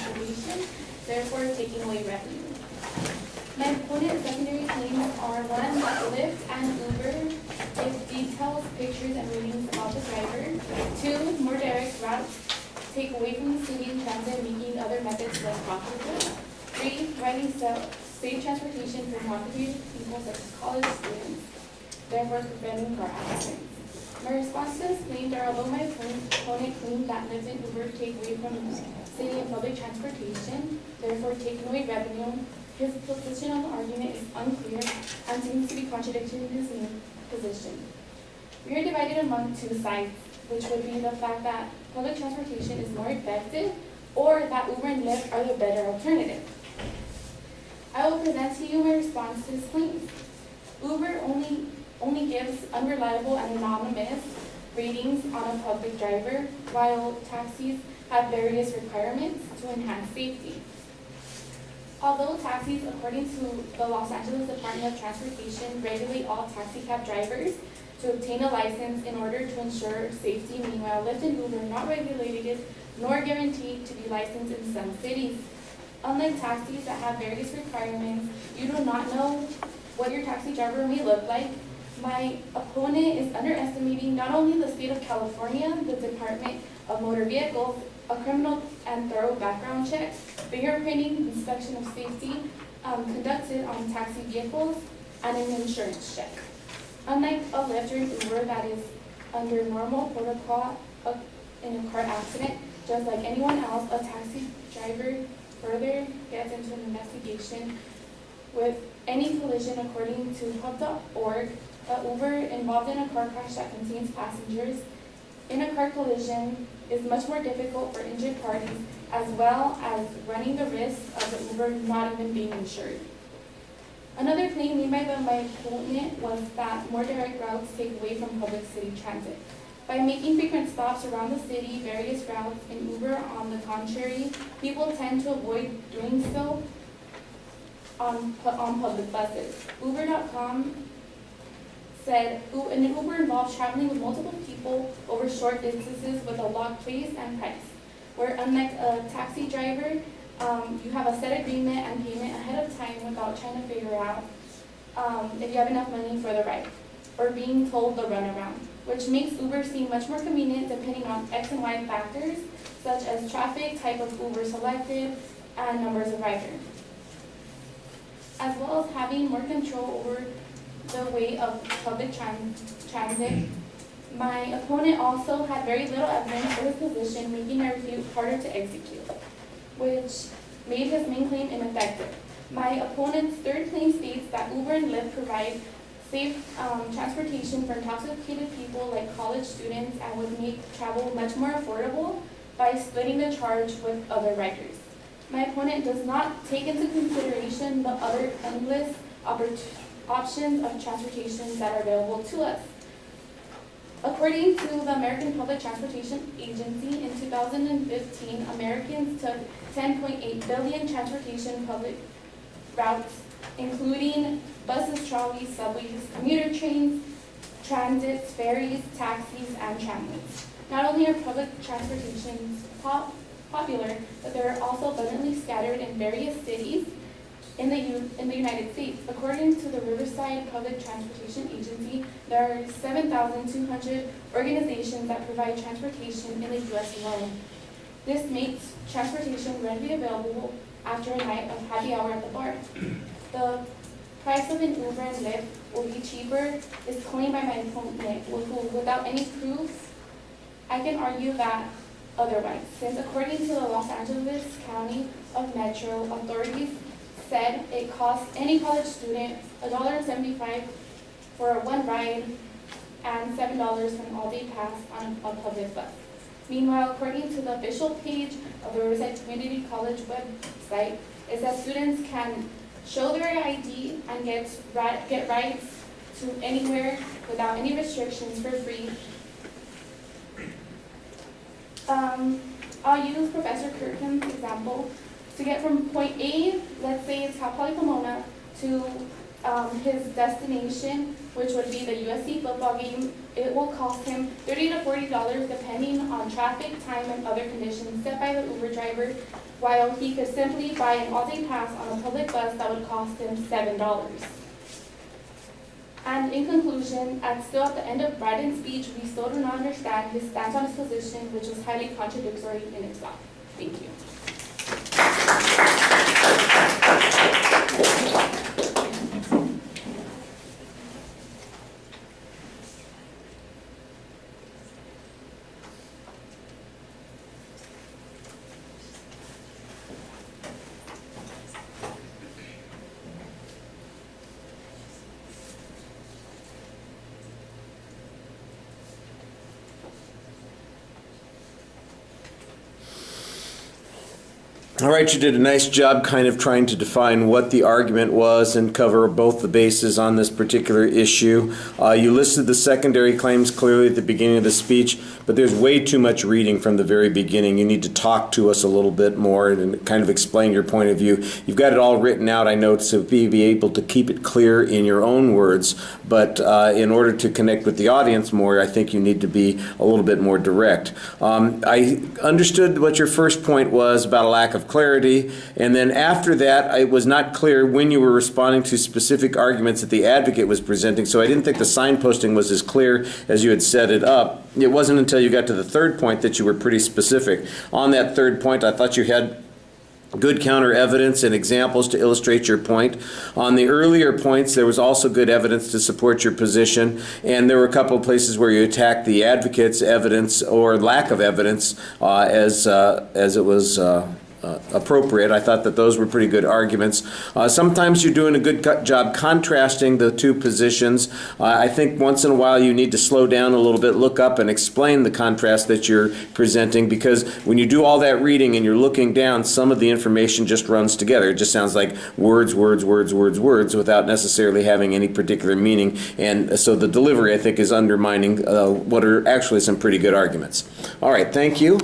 transportation, therefore taking away revenue. My opponent's secondary claims are: one, that Lyft and Uber give details, pictures, and ratings about the driver. Two, more direct routes take away from the city and transit, making other methods less profitable. Three, providing safe transportation for motivated people such as college students, therefore preventing car accidents. My response to this claim are: although my opponent claimed that Lyft and Uber take away from city and public transportation, therefore taking away revenue, his position on the argument is unclear and seems to be contradicting his main position. We are divided among two sides, which would be the fact that public transportation is more effective or that Uber and Lyft are the better alternative. I will present to you my response to his claims. Uber only gives unreliable and anonymous ratings on a public driver, while taxis have various requirements to enhance safety. Although taxis, according to the Los Angeles Department of Transportation, regulate all taxi cab drivers to obtain a license in order to ensure safety, meanwhile Lyft and Uber are not regulated nor guaranteed to be licensed in some cities. Unlike taxis that have various requirements, you do not know what your taxi driver may look like. My opponent is underestimating not only the state of California, the Department of Motor Vehicles, a criminal and thorough background check, fingerprinting, inspection of safety conducted on taxi vehicles, and an insurance check. Unlike a Lyft or an Uber that is under normal protocol in a car accident, just like anyone else, a taxi driver further gets into an investigation with any collision. According to hub.org, Uber involved in a car crash that contains passengers in a car collision is much more difficult for injured parties, as well as running the risk of the Uber not even being insured. Another claim made by my opponent was that more direct routes take away from public city transit. By making frequent stops around the city, various routes, in Uber, on the contrary, people tend to avoid doing so on public buses. Uber.com said an Uber involves traveling with multiple people over short distances with a locked place and price, where unlike a taxi driver, you have a set agreement and payment ahead of time without trying to figure out if you have enough money for the ride, or being told the runaround, which makes Uber seem much more convenient depending on X and Y factors, such as traffic, type of Uber selected, and numbers of riders, as well as having more control over the way of public transit. My opponent also had very little evidence for his position, making my refute harder to execute, which made his main claim ineffective. My opponent's third claim states that Uber and Lyft provide safe transportation for intoxicated people like college students and would make travel much more affordable by splitting the charge with other riders. My opponent does not take into consideration the other endless options of transportation that are available to us. According to the American Public Transportation Agency, in 2015, Americans took 10.8 billion transportation public routes, including buses, trolleys, subways, commuter trains, transits, ferries, taxis, and tramways. Not only are public transportations popular, but they are also abundantly scattered in various cities in the United States. According to the Riverside Public Transportation Agency, there are 7,200 organizations that provide transportation in the U.S. alone. This makes transportation readily available after a night of happy hour at the bar. The price of an Uber and Lyft will be cheaper is claimed by my opponent, who, without any proof, I can argue that otherwise, since according to the Los Angeles County of Metro authorities said it costs any college student $1.75 for one ride and $7 for an all-day pass on a public bus. Meanwhile, according to the official page of the Riverside Community College website, it says students can show their ID and get rides to anywhere without any restrictions for free. I'll use Professor Kirkham's example. To get from point A, let's say it's Cal Poly Pomona, to his destination, which would be the USC football game, it will cost him $30 to $40 depending on traffic, time, and other conditions set by the Uber driver while he could simply buy an all-day pass on a public bus that would cost him $7. And in conclusion, still at the end of Bryden's speech, we still do not understand his stance on his position, which was highly contradictory in itself. Thank you. All right, you did a nice job kind of trying to define what the argument was and cover both the bases on this particular issue. You listed the secondary claims clearly at the beginning of the speech, but there's way too much reading from the very beginning. You need to talk to us a little bit more and kind of explain your point of view. You've got it all written out, I know, to be able to keep it clear in your own words, but in order to connect with the audience more, I think you need to be a little bit more direct. I understood what your first point was about a lack of clarity, and then after that it was not clear when you were responding to specific arguments that the advocate was presenting, so I didn't think the signposting was as clear as you had set it up. It wasn't until you got to the third point that you were pretty specific. On that third point, I thought you had good counter evidence and examples to illustrate your point. On the earlier points, there was also good evidence to support your position, and there were a couple of places where you attacked the advocate's evidence or lack of evidence as it was appropriate. I thought that those were pretty good arguments. Sometimes you're doing a good job contrasting the two positions. I think once in a while you need to slow down a little bit, look up and explain the contrast that you're presenting, because when you do all that reading and you're looking down, some of the information just runs together. It just sounds like words, words, words, words, words without necessarily having any particular meaning, and so the delivery, I think, is undermining what are actually some pretty good arguments. All right, thank you.